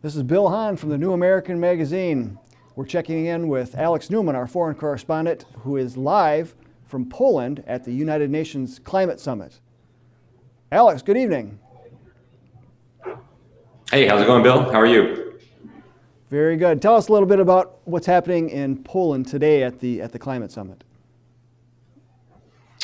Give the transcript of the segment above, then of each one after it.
This is Bill Hahn from the New American Magazine. We're checking in with Alex Newman, our foreign correspondent, who is live from Poland at the United Nations Climate Summit. Alex, good evening. Hey, how's it going, Bill? How are you? Very good. Tell us a little bit about what's happening in Poland today at the Climate Summit.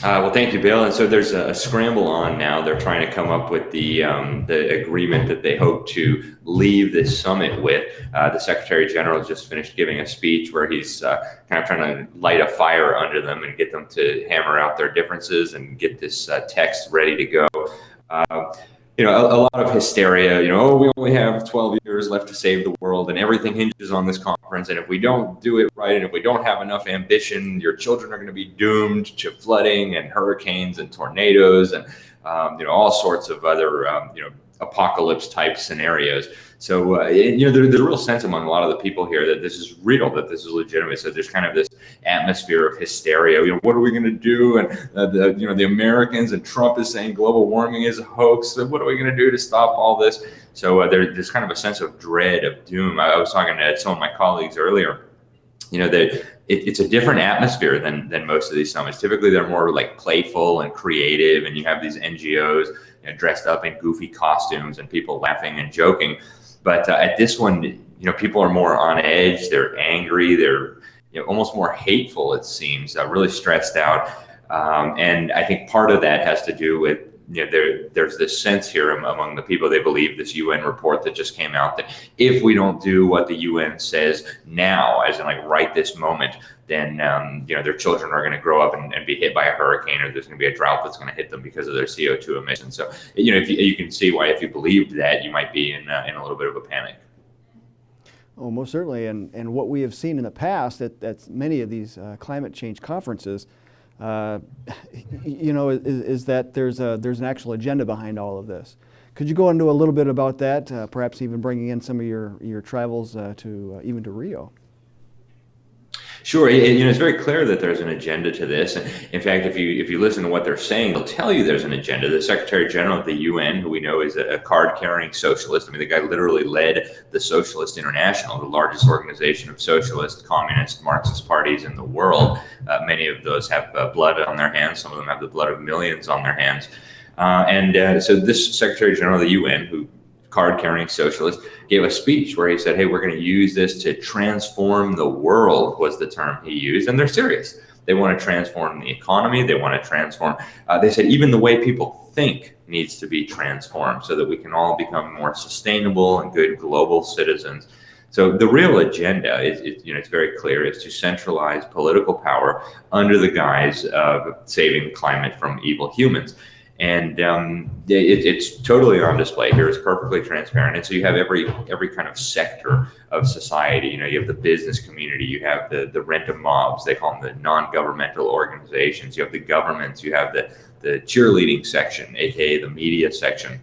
Well, thank you, Bill. And so there's a scramble on now. They're trying to come up with the agreement that they hope to leave this summit with. The Secretary General just finished giving a speech where he's kind of trying to light a fire under them and get them to hammer out their differences and get this text ready to go. A lot of hysteria, we only have 12 years left to save the world and everything hinges on this conference. And if we don't do it right, and if we don't have enough ambition, your children are going to be doomed to flooding and hurricanes and tornadoes and, all sorts of other, apocalypse type scenarios. So, there's a real sense among a lot of the people here that this is real, that this is legitimate. So there's kind of this atmosphere of hysteria. What are we going to do? And the Americans and Trump is saying global warming is a hoax. So what are we going to do to stop all this? So there's kind of a sense of dread, of doom. I was talking to some of my colleagues earlier. It's a different atmosphere than most of these summits. Typically, they're more like playful and creative, and you have these NGOs dressed up in goofy costumes and people laughing and joking. But at this one, people are more on edge. They're angry. They're almost more hateful. It seems really stressed out, and I think part of that has to do with there's this sense here among the people. They believe this UN report that just came out that if we don't do what the UN says now, as in like right this moment, then their children are going to grow up and be hit by a hurricane, or there's going to be a drought that's going to hit them because of their CO2 emissions. So if you can see why, if you believed that, you might be in a little bit of a panic. Oh, most certainly, and what we have seen in the past at many of these climate change conferences, is that there's an actual agenda behind all of this. Could you go into a little bit about that, perhaps even bringing in some of your travels to Rio? Sure, it's very clear that there's an agenda to this. And in fact, if you listen to what they're saying, they'll tell you there's an agenda. The Secretary General of the UN, who we know is a card-carrying socialist. I mean, the guy literally led the Socialist International, the largest organization of socialist, communist, Marxist parties in the world. Many of those have blood on their hands. Some of them have the blood of millions on their hands. So this Secretary General of the UN, who card-carrying socialist, gave a speech where he said, hey, we're going to use this to transform the world, was the term he used. And they're serious. They want to transform the economy. They want to transform. They said even the way people think needs to be transformed so that we can all become more sustainable and good global citizens. So the real agenda it's very clear, is to centralize political power under the guise of saving the climate from evil humans. And it's totally on display here. It's perfectly transparent. And so you have every kind of sector of society. You have the business community. You have the rent-a-mobs. They call them the non-governmental organizations. You have the governments. You have the cheerleading section, aka the media section,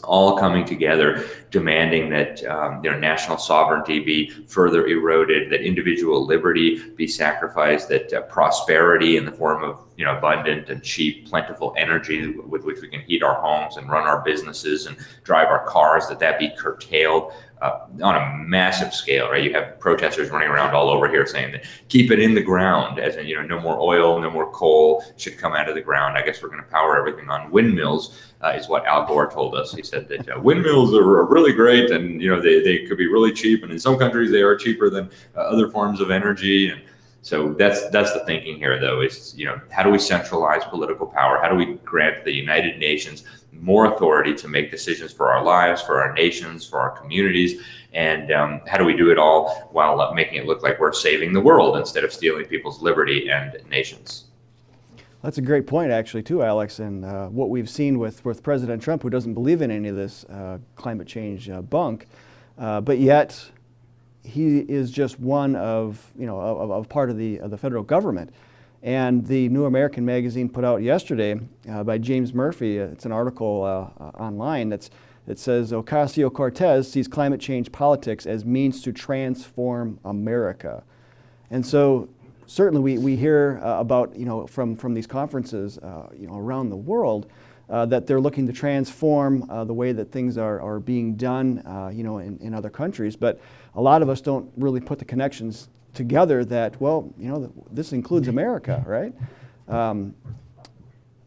all coming together, demanding that national sovereignty be further eroded, that individual liberty be sacrificed, that prosperity in the form of abundant and cheap, plentiful energy with which we can heat our homes and run our businesses and drive our cars, that be curtailed on a massive scale, right? You have protesters running around all over here saying that keep it in the ground, as in, no more oil, no more coal should come out of the ground. I guess we're going to power everything on windmills, is what Al Gore told us. He said that windmills are really great, and they could be really cheap, and in some countries they are cheaper than other forms of energy. And so that's the thinking here, though, is how do we centralize political power? How do we grant the United Nations more authority to make decisions for our lives, for our nations, for our communities? And how do we do it all while making it look like we're saving the world instead of stealing people's liberty and nations? That's a great point, actually, too, Alex. And what we've seen with President Trump, who doesn't believe in any of this climate change bunk, but yet he is just one of part of the federal government. And the New American Magazine put out yesterday by James Murphy, it's an article online that says Ocasio-Cortez sees climate change politics as means to transform America. And so certainly we hear about, from these conferences, around the world, that they're looking to transform the way that things are being done, in other countries. But a lot of us don't really put the connections together that, well, this includes America, right?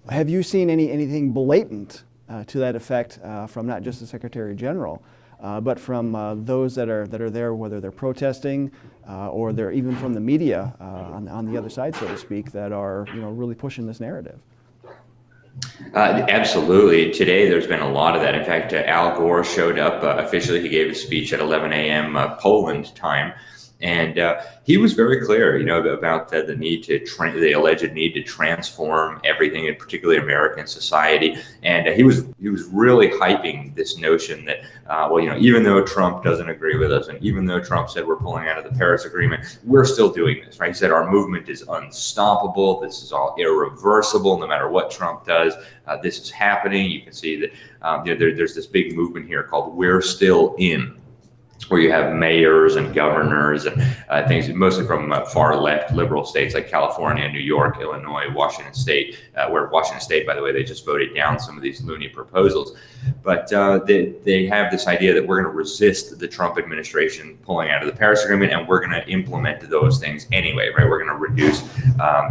Have you seen anything blatant to that effect from not just the Secretary General, but from those that are there, whether they're protesting or they're even from the media on the other side, so to speak, that are really pushing this narrative? Absolutely. Today, there's been a lot of that. In fact, Al Gore showed up officially. He gave a speech at 11 a.m. Poland time. And he was very clear, about the need to the alleged need to transform everything, and particularly American society. And he was really hyping this notion that, even though Trump doesn't agree with us, and even though Trump said we're pulling out of the Paris Agreement, we're still doing this, right? He said our movement is unstoppable. This is all irreversible. No matter what Trump does, this is happening. You can see that there's this big movement here called "We're Still In," where you have mayors and governors and things, mostly from far left liberal states like California, New York, Illinois, Washington State, where Washington State, by the way, they just voted down some of these loony proposals. But they have this idea that we're going to resist the Trump administration pulling out of the Paris Agreement, and we're going to implement those things anyway, right? We're going to reduce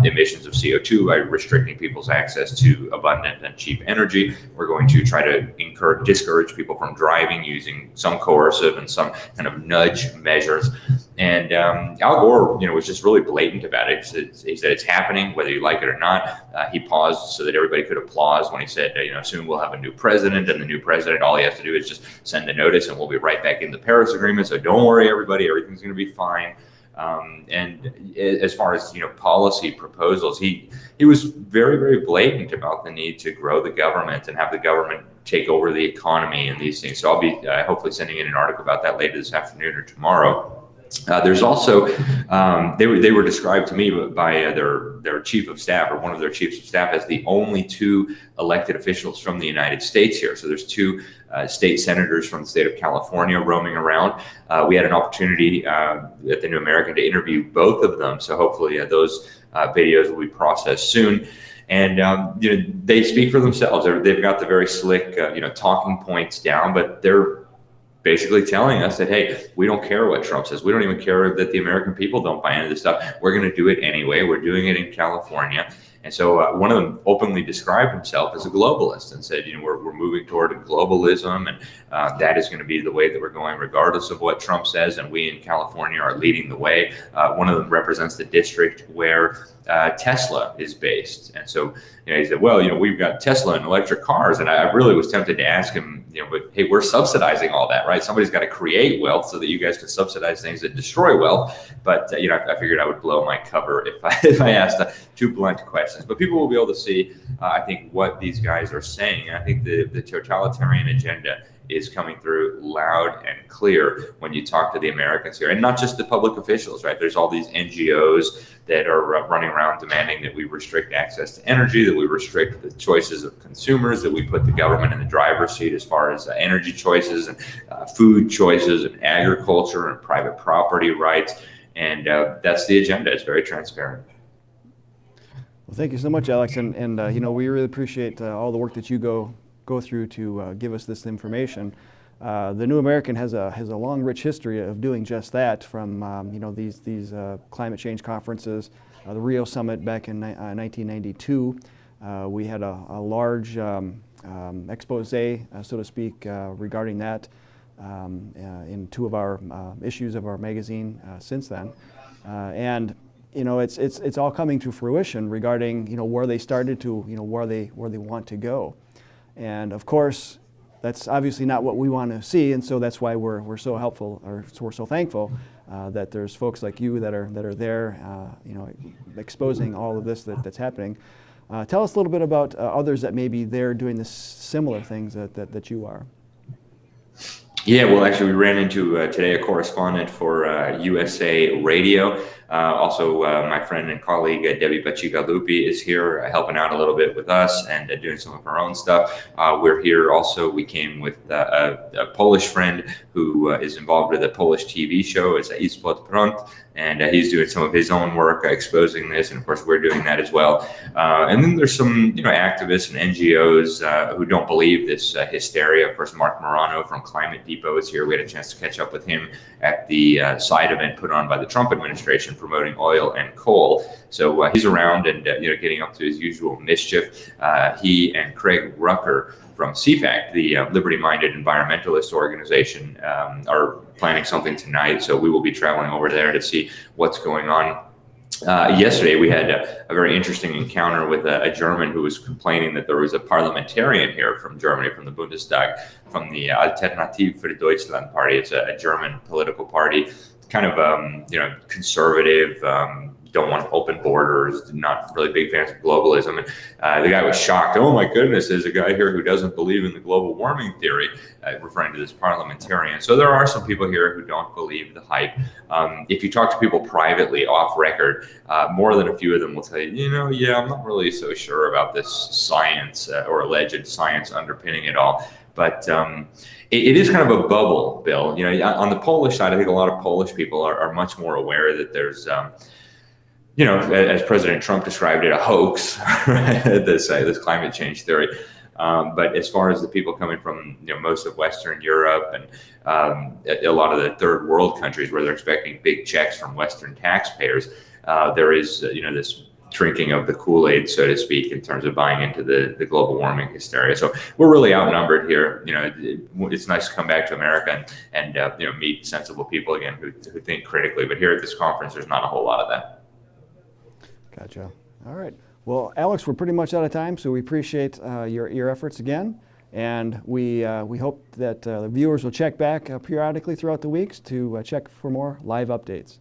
emissions of CO2 by restricting people's access to abundant and cheap energy. We're going to try to discourage people from driving using some coercive and some kind of nudge measures. And Al Gore, was just really blatant about it. He said it's happening, whether you like it or not. He paused so that everybody could applaud when he said, soon we'll have a new president, and the new president, all he has to do is just send a notice, and we'll be right back in the Paris Agreement. So don't worry, everybody, everything's going to be fine. And as far as policy proposals, he was very, very blatant about the need to grow the government and have the government take over the economy and these things. So I'll be hopefully sending in an article about that later this afternoon or tomorrow. There's also they were described to me by their chief of staff, or one of their chiefs of staff, as the only two elected officials from the United States here. So there's two state senators from the state of California roaming around. We had an opportunity at the New American to interview both of them. So hopefully those videos will be processed soon. And they speak for themselves. They've got the very slick talking points down, but they're basically telling us that, hey, we don't care what Trump says. We don't even care that the American people don't buy into this stuff. We're going to do it anyway. We're doing it in California. And so one of them openly described himself as a globalist and said, we're moving toward globalism, and that is going to be the way that we're going regardless of what Trump says. And we in California are leading the way. One of them represents the district where Tesla is based. And so he said, well, we've got Tesla and electric cars. And I really was tempted to ask him, but hey, we're subsidizing all that, right? Somebody's got to create wealth so that you guys can subsidize things that destroy wealth. But, I figured I would blow my cover if I asked two blunt questions. But people will be able to see, I think, what these guys are saying. And I think the totalitarian agenda is coming through loud and clear when you talk to the Americans here, and not just the public officials, right? There's all these NGOs that are running around demanding that we restrict access to energy, that we restrict the choices of consumers, that we put the government in the driver's seat as far as energy choices and food choices and agriculture and private property rights. And that's the agenda. It's very transparent. Well, thank you so much, Alex. And we really appreciate all the work that you go through to give us this information. The New American has a long, rich history of doing just that. From these climate change conferences, the Rio Summit back in 1992. We had a large expose, so to speak, regarding that in two of our issues of our magazine since then, and it's all coming to fruition regarding where they started to where they want to go. And of course, that's obviously not what we want to see, and so that's why we're so helpful, or we're so thankful that there's folks like you that are there, exposing all of this that's happening. Tell us a little bit about others that may be there doing the similar things that you are. Yeah, well, actually, we ran into today a correspondent for USA Radio. Also, my friend and colleague Debbie Bacigalupi is here helping out a little bit with us and doing some of her own stuff. We're here also. We came with a Polish friend who is involved with a Polish TV show. It's Ispod Prąd, and he's doing some of his own work exposing this, and of course we're doing that as well. And then there's some activists and NGOs who don't believe this hysteria. Of course, Mark Morano from Climate Depot is here. We had a chance to catch up with him at the side event put on by the Trump administration promoting oil and coal. So he's around and getting up to his usual mischief. He and Craig Rucker from CFAC, the liberty-minded environmentalist organization, are planning something tonight. So we will be traveling over there to see what's going on. Yesterday, we had a very interesting encounter with a German who was complaining that there was a parliamentarian here from Germany, from the Bundestag, from the Alternative für Deutschland party. It's a German political party, kind of conservative, don't want open borders, not really big fans of globalism. And the guy was shocked. Oh my goodness, there's a guy here who doesn't believe in the global warming theory, referring to this parliamentarian. So there are some people here who don't believe the hype. If you talk to people privately off record, more than a few of them will tell you, I'm not really so sure about this science or alleged science underpinning it all. But it is kind of a bubble, Bill. On the Polish side, I think a lot of Polish people are much more aware that there's as President Trump described it, a hoax, this climate change theory. But as far as the people coming from most of Western Europe and a lot of the third world countries where they're expecting big checks from Western taxpayers, there is this drinking of the Kool-Aid, so to speak, in terms of buying into the global warming hysteria. So we're really outnumbered here. It's nice to come back to America and meet sensible people again who think critically. But here at this conference, there's not a whole lot of that. Gotcha. All right. Well, Alex, we're pretty much out of time, so we appreciate your efforts again, and we hope that the viewers will check back periodically throughout the weeks to check for more live updates.